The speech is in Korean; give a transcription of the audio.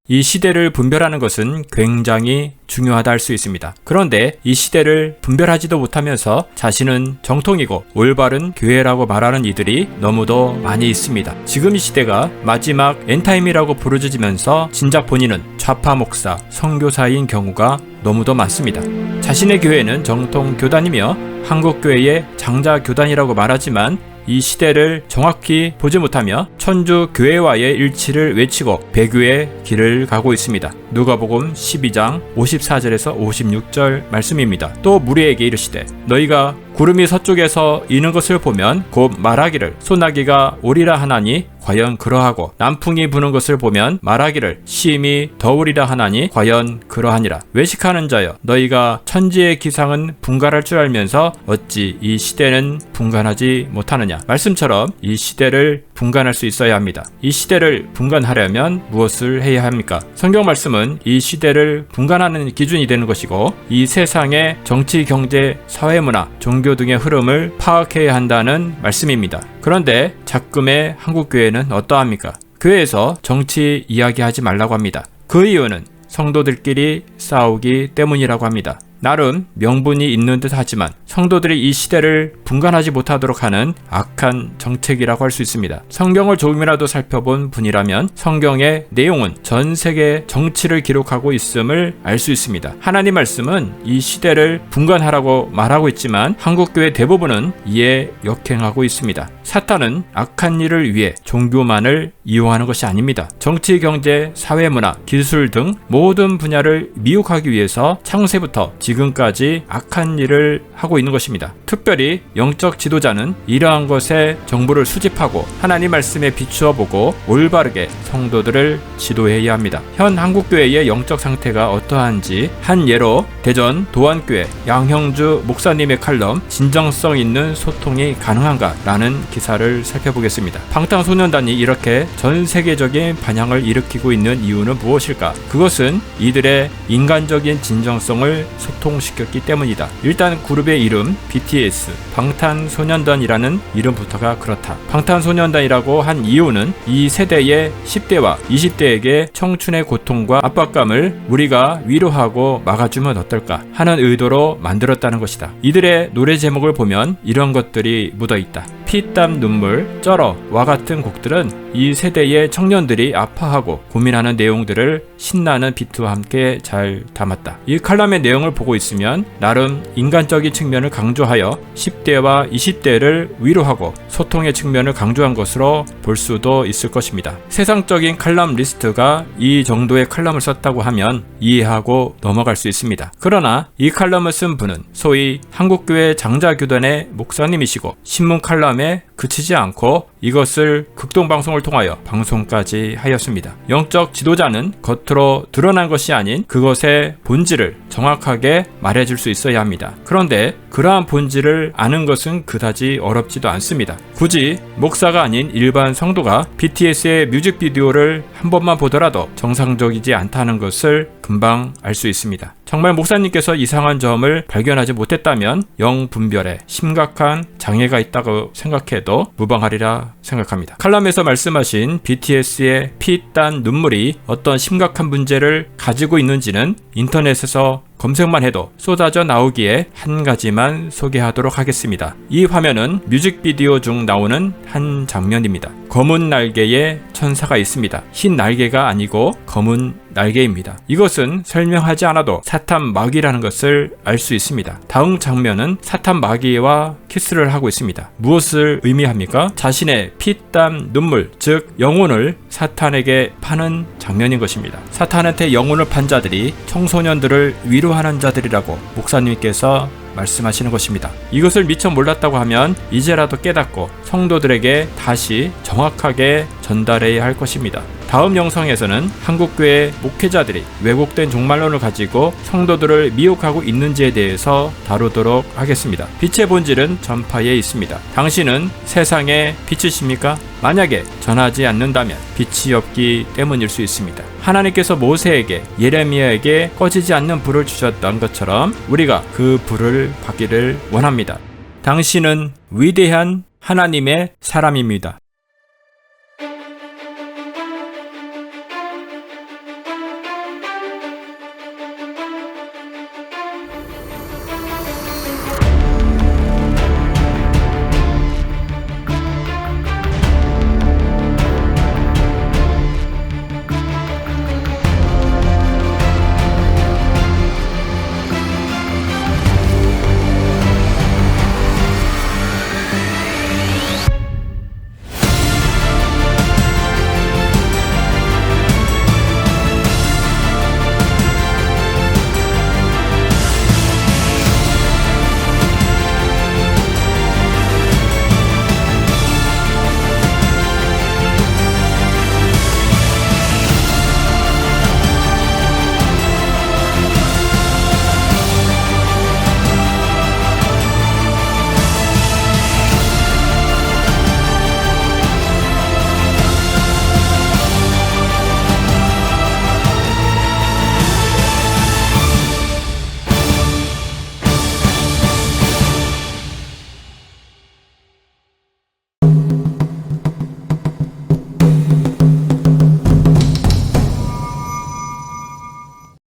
이 시대를 분별하는 것은 굉장히 중요하다 할 수 있습니다. 그런데 이 시대를 분별하지도 못하면서 자신은 정통이고 올바른 교회라고 말하는 이들이 너무도 많이 있습니다. 지금 이 시대가 마지막 엔타임이라고 부르짖으면서 진작 본인은 좌파 목사, 선교사인 경우가 너무도 많습니다. 자신의 교회는 정통 교단이며 한국교회의 장자 교단이라고 말하지만 이 시대를 정확히 보지 못하며 천주 교회와의 일치를 외치고 배교의 길을 가고 있습니다. 누가복음 12장 54절에서 56절 말씀입니다. 또 무리에게 이르시되 너희가 구름이 서쪽에서 이는 것을 보면 곧 말하기를 소나기가 오리라 하나니 과연 그러하고 남풍이 부는 것을 보면 말하기를 시임이 더우리라 하나니 과연 그러하니라. 외식하는 자여 너희가 천지의 기상은 분간할 줄 알면서 어찌 이 시대는 분간하지 못하느냐. 말씀처럼 이 시대를 분간할 수 있어야 합니다. 이 시대를 분간하려면 무엇을 해야 합니까? 성경 말씀은 이 시대를 분간하는 기준이 되는 것이고 이 세상의 정치, 경제, 사회문화, 종교 등의 흐름을 파악해야 한다는 말씀입니다. 그런데 작금의 한국교회는 어떠합니까? 교회에서 정치 이야기하지 말라고 합니다. 그 이유는 성도들끼리 싸우기 때문이라고 합니다. 나름 명분이 있는 듯 하지만 성도들이 이 시대를 분간하지 못하도록 하는 악한 정책이라고 할 수 있습니다. 성경을 조금이라도 살펴본 분이라면 성경의 내용은 전 세계 정치를 기록하고 있음을 알 수 있습니다. 하나님 말씀은 이 시대를 분간하라고 말하고 있지만 한국교회 대부분은 이에 역행하고 있습니다. 사탄은 악한 일을 위해 종교만을 이용하는 것이 아닙니다. 정치, 경제, 사회문화, 기술 등 모든 분야를 미혹하기 위해서 창세부터 지금까지 악한 일을 하고 있는 것입니다. 특별히 영적 지도자는 이러한 것에 정보를 수집하고 하나님 말씀에 비추어 보고 올바르게 성도들을 지도해야 합니다. 현 한국교회의 영적 상태가 어떠한지 한 예로 대전 도안교회 양형주 목사님의 칼럼 진정성 있는 소통이 가능한가? 라는 기사를 살펴보겠습니다. 방탄소년단이 이렇게 전 세계적인 반향을 일으키고 있는 이유는 무엇일까? 그것은 이들의 인간적인 진정성을 소통시켰기 때문이다. 일단 그룹의 이름 BTS 방탄소년단이라는 이름부터가 그렇다. 방탄소년단이라고 한 이유는 이 세대의 10대와 20대에게 청춘의 고통과 압박감을 우리가 위로하고 막아주면 어떨까 하는 의도로 만들었다는 것이다. 이들의 노래 제목을 보면 이런 것들이 묻어있다. 피, 땀, 눈물, 쩔어와 같은 곡들은 이 세대의 청년들이 아파하고 고민하는 내용들을 신나는 비트와 함께 잘 담았다. 이 칼럼의 내용을 보고 있으면 나름 인간적인 측면을 강조하여 10대와 20대를 위로하고 소통의 측면을 강조한 것으로 볼 수도 있을 것입니다. 세상적인 칼럼 리스트가 이 정도의 칼럼을 썼다고 하면 이해하고 넘어갈 수 있습니다. 그러나 이 칼럼을 쓴 분은 소위 한국교회 장자교단의 목사님이시고 신문 칼럼에 그치지 않고 이것을 극동방송을 통하여 방송까지 하였습니다. 영적 지도자는 겉으로 드러난 것이 아닌 그것의 본질을 정확하게 말해줄 수 있어야 합니다. 그런데 그러한 본질을 아는 것은 그다지 어렵지도 않습니다. 굳이 목사가 아닌 일반 성도가 BTS의 뮤직비디오를 한 번만 보더라도 정상적이지 않다는 것을 금방 알 수 있습니다. 정말 목사님께서 이상한 점을 발견하지 못했다면 영분별에 심각한 장애가 있다고 생각해도 무방하리라 생각합니다. 칼럼에서 말씀하신 BTS의 피, 땀, 눈물이 어떤 심각한 문제를 가지고 있는지는 인터넷에서 검색만 해도 쏟아져 나오기에 한 가지만 소개하도록 하겠습니다. 이 화면은 뮤직비디오 중 나오는 한 장면입니다. 검은 날개의 천사가 있습니다. 흰 날개가 아니고 검은 날개입니다. 이것은 설명하지 않아도 사탄 마귀라는 것을 알 수 있습니다. 다음 장면은 사탄 마귀와 키스를 하고 있습니다. 무엇을 의미합니까? 자신의 피, 땀, 눈물, 즉 영혼을 사탄에게 파는 장면인 것입니다. 사탄한테 영혼을 판 자들이 청소년들을 위로하는 자들이라고 목사님께서 말씀하시는 것입니다. 이것을 미처 몰랐다고 하면 이제라도 깨닫고 성도들에게 다시 정확하게 전달해야 할 것입니다. 다음 영상에서는 한국교회 목회자들이 왜곡된 종말론을 가지고 성도들을 미혹하고 있는지에 대해서 다루도록 하겠습니다. 빛의 본질은 전파에 있습니다. 당신은 세상의 빛이십니까? 만약에 전하지 않는다면 빛이 없기 때문일 수 있습니다. 하나님께서 모세에게 예레미야에게 꺼지지 않는 불을 주셨던 것처럼 우리가 그 불을 받기를 원합니다. 당신은 위대한 하나님의 사람입니다.